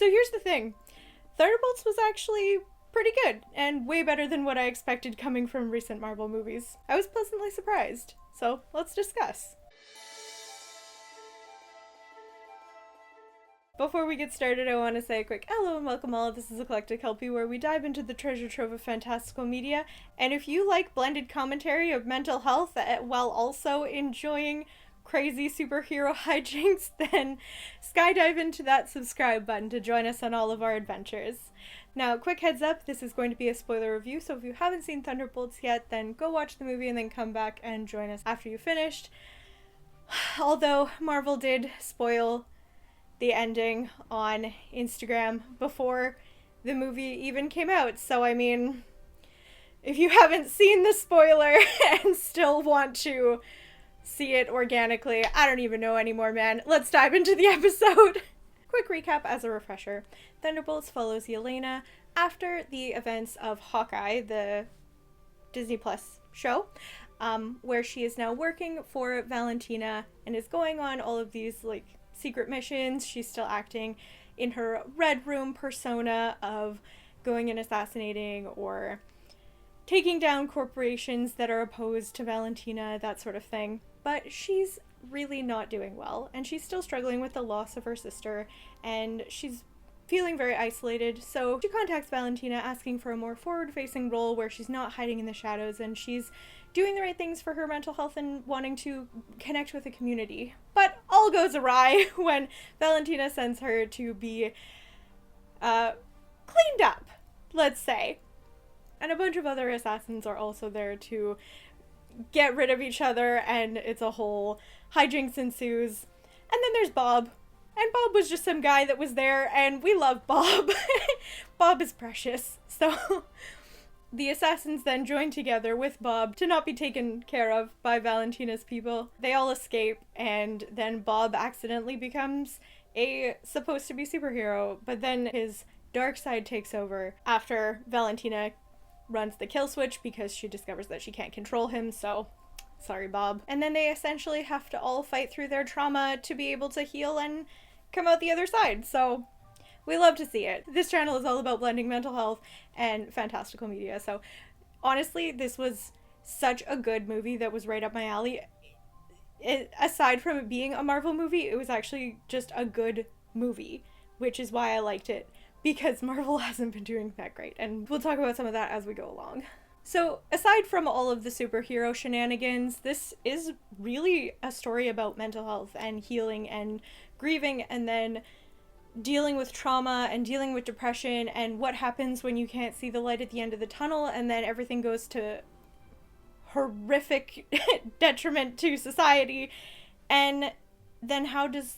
So here's the thing. Thunderbolts was actually pretty good, and way better than what I expected coming from recent Marvel movies. I was pleasantly surprised. So let's discuss. Before we get started, I want to say a quick hello and welcome all. This is Eclectic Kelpi, where we dive into the treasure trove of fantastical media. And if you like blended commentary of mental health while also enjoying crazy superhero hijinks, then skydive into that subscribe button to join us on all of our adventures. Now, quick heads up, this is going to be a spoiler review, so if you haven't seen Thunderbolts yet, then go watch the movie and then come back and join us after you've finished. Although Marvel did spoil the ending on Instagram before the movie even came out. So, I mean, if you haven't seen the spoiler and still want to see it organically, I don't even know anymore, man. Let's dive into the episode. Quick recap as a refresher. Thunderbolts follows Yelena after the events of Hawkeye, the Disney Plus show, where she is now working for Valentina and is going on all of these, secret missions. She's still acting in her Red Room persona of going and assassinating or taking down corporations that are opposed to Valentina, that sort of thing. But she's really not doing well, and she's still struggling with the loss of her sister, and she's feeling very isolated. So she contacts Valentina asking for a more forward-facing role where she's not hiding in the shadows and she's doing the right things for her mental health and wanting to connect with the community. But all goes awry when Valentina sends her to be cleaned up, let's say. And a bunch of other assassins are also there to get rid of each other, and it's a whole hijinks ensues. And then there's Bob. And Bob was just some guy that was there, and we love Bob. Bob is precious. So the assassins then join together with Bob to not be taken care of by Valentina's people. They all escape, and then Bob accidentally becomes a supposed to be superhero, but then his dark side takes over after Valentina runs the kill switch because she discovers that she can't control him, so sorry, Bob. And then they essentially have to all fight through their trauma to be able to heal and come out the other side, so we love to see it. This channel is all about blending mental health and fantastical media, so honestly, this was such a good movie that was right up my alley. Aside from it being a Marvel movie, it was actually just a good movie, which is why I liked it, because Marvel hasn't been doing that great, and we'll talk about some of that as we go along. So, aside from all of the superhero shenanigans, this is really a story about mental health and healing and grieving, and then dealing with trauma and dealing with depression and what happens when you can't see the light at the end of the tunnel, and then everything goes to horrific detriment to society. And then how does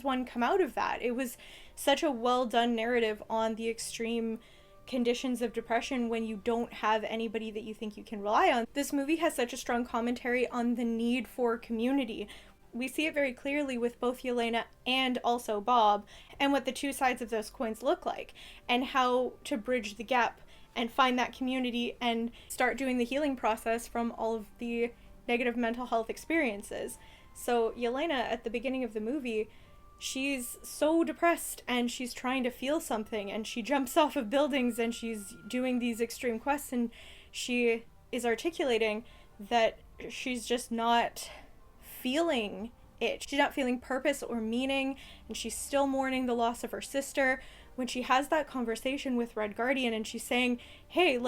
one come out of that? It was such a well done narrative on the extreme conditions of depression when you don't have anybody that you think you can rely on. This movie has such a strong commentary on the need for community. We see it very clearly with both Yelena and also Bob, and what the two sides of those coins look like, and how to bridge the gap and find that community and start doing the healing process from all of the negative mental health experiences. So Yelena, at the beginning of the movie, she's so depressed and she's trying to feel something, and she jumps off of buildings and she's doing these extreme quests, and she is articulating that she's just not feeling it. She's not feeling purpose or meaning, and she's still mourning the loss of her sister. When she has that conversation with Red Guardian and she's saying, hey,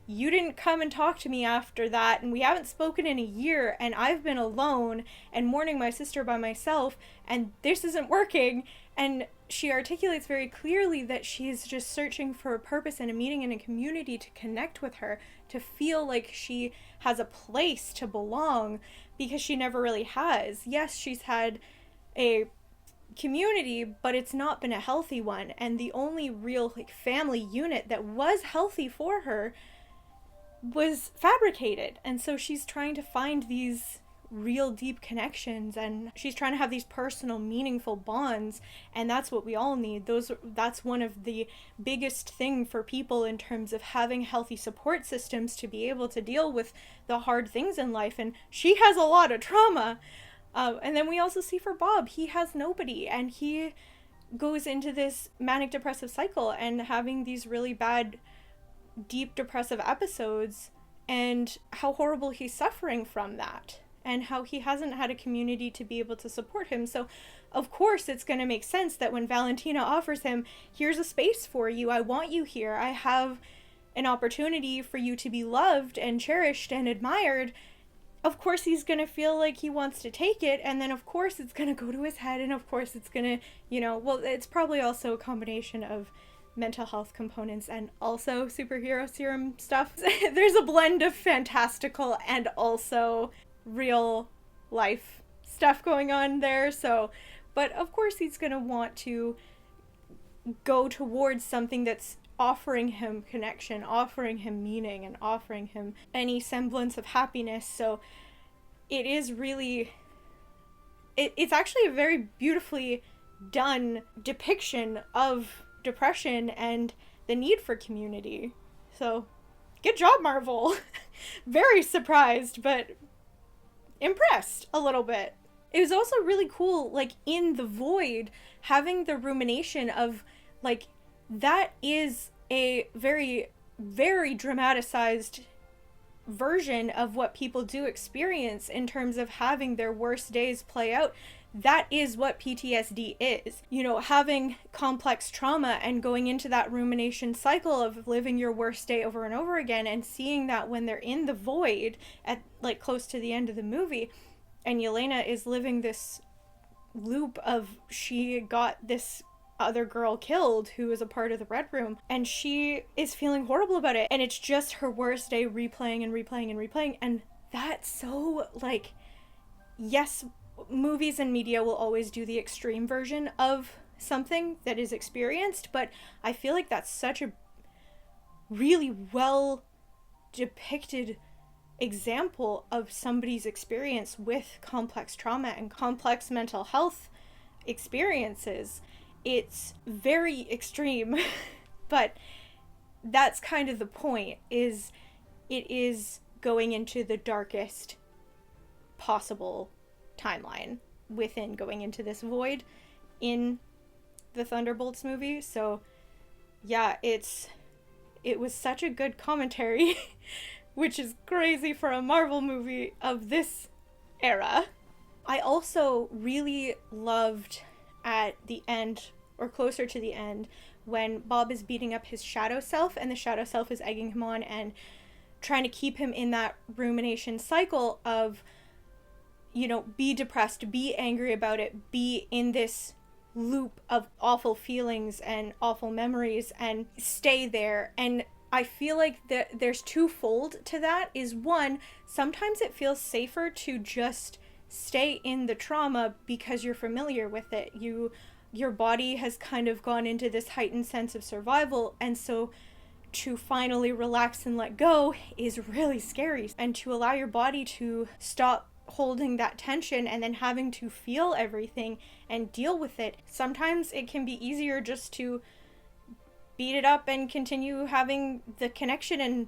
you didn't come and talk to me after that, and we haven't spoken in a year, and I've been alone and mourning my sister by myself, and this isn't working. And she articulates very clearly that she's just searching for a purpose and a meaning and a community to connect with her, to feel like she has a place to belong, because she never really has. Yes, she's had a community, but it's not been a healthy one, and the only real family unit that was healthy for her was fabricated. And so she's trying to find these real deep connections, and she's trying to have these personal meaningful bonds, and that's what we all need. That's one of the biggest thing for people in terms of having healthy support systems to be able to deal with the hard things in life. And she has a lot of trauma, and then we also see for Bob, he has nobody, and he goes into this manic depressive cycle and having these really bad, deep depressive episodes, and how horrible he's suffering from that, and how he hasn't had a community to be able to support him. So of course it's going to make sense that when Valentina offers him, here's a space for you, I want you here, I have an opportunity for you to be loved and cherished and admired, of course he's going to feel like he wants to take it, and then of course it's going to go to his head, and of course it's going to, well, it's probably also a combination of mental health components and also superhero serum stuff. There's a blend of fantastical and also real life stuff going on there. So, but of course he's going to want to go towards something that's offering him connection, offering him meaning, and offering him any semblance of happiness. So it is really, it's actually a very beautifully done depiction of depression and the need for community. So good job, Marvel. Very surprised, but impressed a little bit. It was also really cool, like, in the void, having the rumination of, like, that is a very, very dramatized version of what people do experience in terms of having their worst days play out. That is what PTSD is. Having complex trauma and going into that rumination cycle of living your worst day over and over again, and seeing that when they're in the void at, like, close to the end of the movie, and Yelena is living this loop of she got this other girl killed who was a part of the Red Room, and she is feeling horrible about it, and it's just her worst day replaying and replaying and replaying. And that's so, like, yes, movies and media will always do the extreme version of something that is experienced, but I feel like that's such a really well depicted example of somebody's experience with complex trauma and complex mental health experiences. It's very extreme, but that's kind of the point, is it is going into the darkest possible timeline within going into this void in the Thunderbolts movie. So yeah, it was such a good commentary, which is crazy for a Marvel movie of this era. I also really loved at the end, or closer to the end, when Bob is beating up his shadow self, and the shadow self is egging him on and trying to keep him in that rumination cycle of, be depressed, be angry about it, be in this loop of awful feelings and awful memories, and stay there. And I feel like there's twofold to that. Is one, sometimes it feels safer to just stay in the trauma because you're familiar with it. Your body has kind of gone into this heightened sense of survival, and so to finally relax and let go is really scary. And to allow your body to stop holding that tension and then having to feel everything and deal with it, sometimes it can be easier just to beat it up and continue having the connection and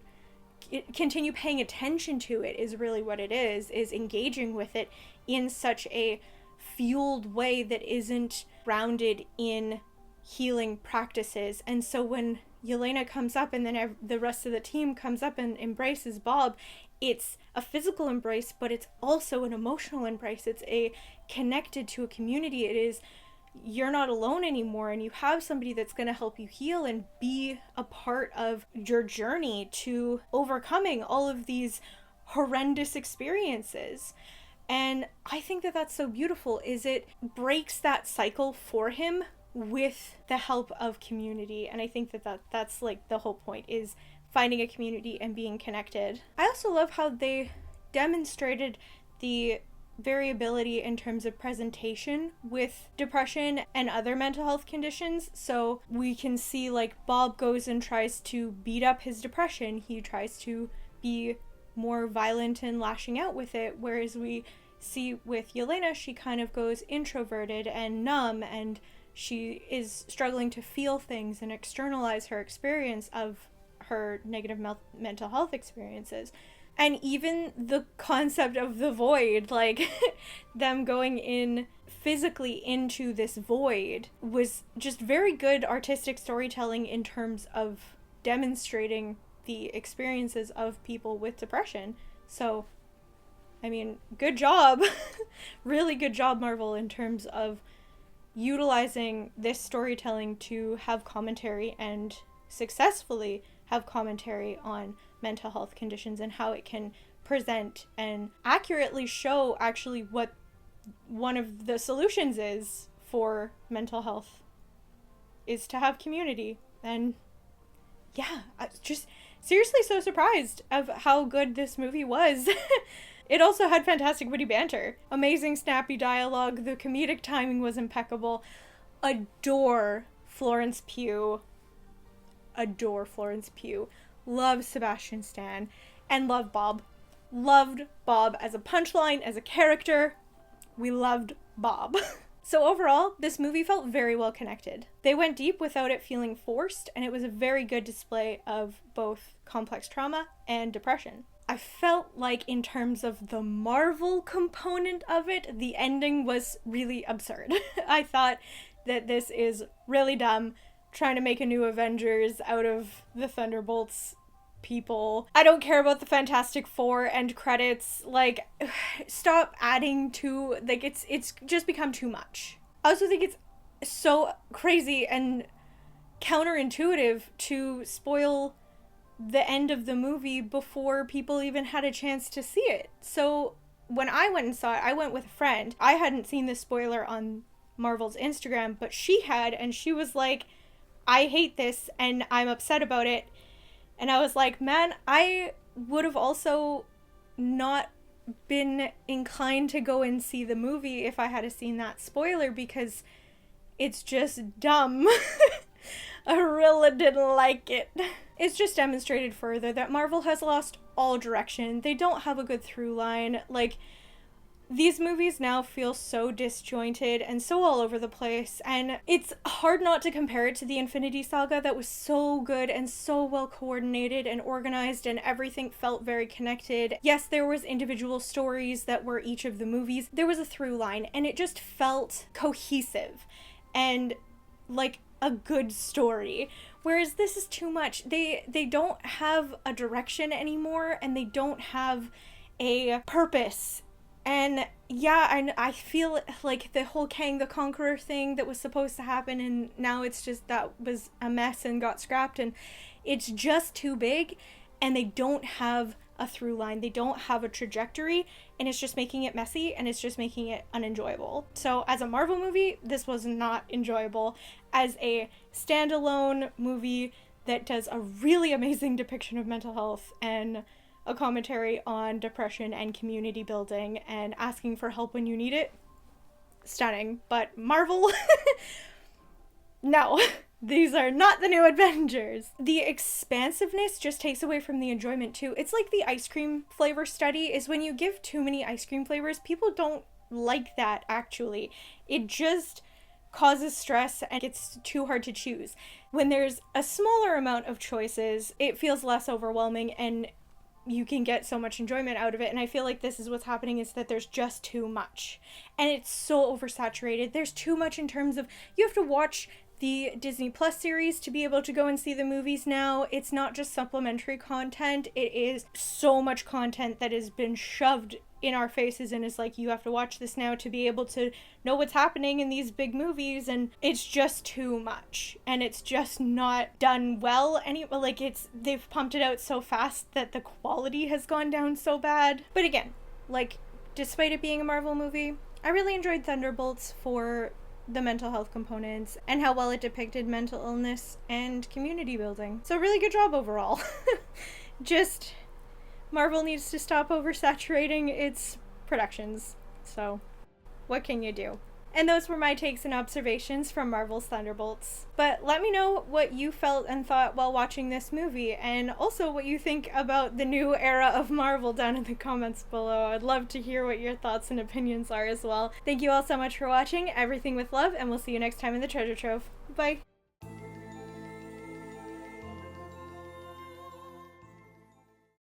continue paying attention to it, is really what it is engaging with it in such a fueled way that isn't grounded in healing practices. And so when Yelena comes up and then the rest of the team comes up and embraces Bob, it's a physical embrace, but it's also an emotional embrace. It's a connected to a community. It is, you're not alone anymore, and you have somebody that's going to help you heal and be a part of your journey to overcoming all of these horrendous experiences. And I think that that's so beautiful, is it breaks that cycle for him with the help of community. And I think that's like the whole point, is finding a community and being connected. I also love how they demonstrated the variability in terms of presentation with depression and other mental health conditions. So we can see, like, Bob goes and tries to beat up his depression. He tries to be more violent and lashing out with it, whereas we see with Yelena, she kind of goes introverted and numb, and she is struggling to feel things and externalize her experience of her negative mental health experiences. And even the concept of the void, like them going in physically into this void, was just very good artistic storytelling in terms of demonstrating the experiences of people with depression. So, I mean, good job. Really good job, Marvel, in terms of utilizing this storytelling to have commentary and successfully have commentary on mental health conditions and how it can present and accurately show actually what one of the solutions is for mental health is to have community. And yeah, I just seriously so surprised of how good this movie was. It also had fantastic witty banter, amazing snappy dialogue, the comedic timing was impeccable. Adore Florence Pugh. Love Sebastian Stan. And love Bob. Loved Bob as a punchline, as a character. We loved Bob. So overall, this movie felt very well connected. They went deep without it feeling forced, and it was a very good display of both complex trauma and depression. I felt like in terms of the Marvel component of it, the ending was really absurd. I thought that this is really dumb, trying to make a new Avengers out of the Thunderbolts people. I don't care about the Fantastic Four end credits. Like, stop adding to, like, it's just become too much. I also think it's so crazy and counterintuitive to spoil the end of the movie before people even had a chance to see it. So when I went and saw it, I went with a friend. I hadn't seen this spoiler on Marvel's Instagram, but she had, and she was like, I hate this and I'm upset about it. And I was like, man, I would have also not been inclined to go and see the movie if I had seen that spoiler, because it's just dumb. I really didn't like it. It's just demonstrated further that Marvel has lost all direction. They don't have a good through line. Like, these movies now feel so disjointed and so all over the place, and it's hard not to compare it to the Infinity Saga that was so good and so well coordinated and organized, and everything felt very connected. Yes, there was individual stories that were each of the movies. There was a through line, and it just felt cohesive and like a good story. Whereas this is too much. They don't have a direction anymore, and they don't have a purpose. And yeah, I feel like the whole Kang the Conqueror thing that was supposed to happen, and now it's just, that was a mess and got scrapped, and it's just too big, and they don't have a through line. They don't have a trajectory, and it's just making it messy, and it's just making it unenjoyable. So as a Marvel movie, this was not enjoyable. As a standalone movie that does a really amazing depiction of mental health and a commentary on depression and community building and asking for help when you need it, stunning. But Marvel, no, these are not the new Avengers. The expansiveness just takes away from the enjoyment too. It's like the ice cream flavor study, is when you give too many ice cream flavors, people don't like that actually. It just causes stress and it's too hard to choose. When there's a smaller amount of choices, it feels less overwhelming and you can get so much enjoyment out of it. And I feel like this is what's happening, is that there's just too much. And it's so oversaturated. There's too much in terms of, you have to watch the Disney Plus series to be able to go and see the movies now. It's not just supplementary content. It is so much content that has been shoved in our faces and is like, you have to watch this now to be able to know what's happening in these big movies, and it's just too much, and it's just not done well. They've pumped it out so fast that the quality has gone down so bad. But again, like, despite it being a Marvel movie, I really enjoyed Thunderbolts for the mental health components and how well it depicted mental illness and community building. So really good job overall. Just, Marvel needs to stop oversaturating its productions. So, what can you do? And those were my takes and observations from Marvel's Thunderbolts. But let me know what you felt and thought while watching this movie, and also what you think about the new era of Marvel down in the comments below. I'd love to hear what your thoughts and opinions are as well. Thank you all so much for watching. Everything with love, and we'll see you next time in the Treasure Trove. Bye!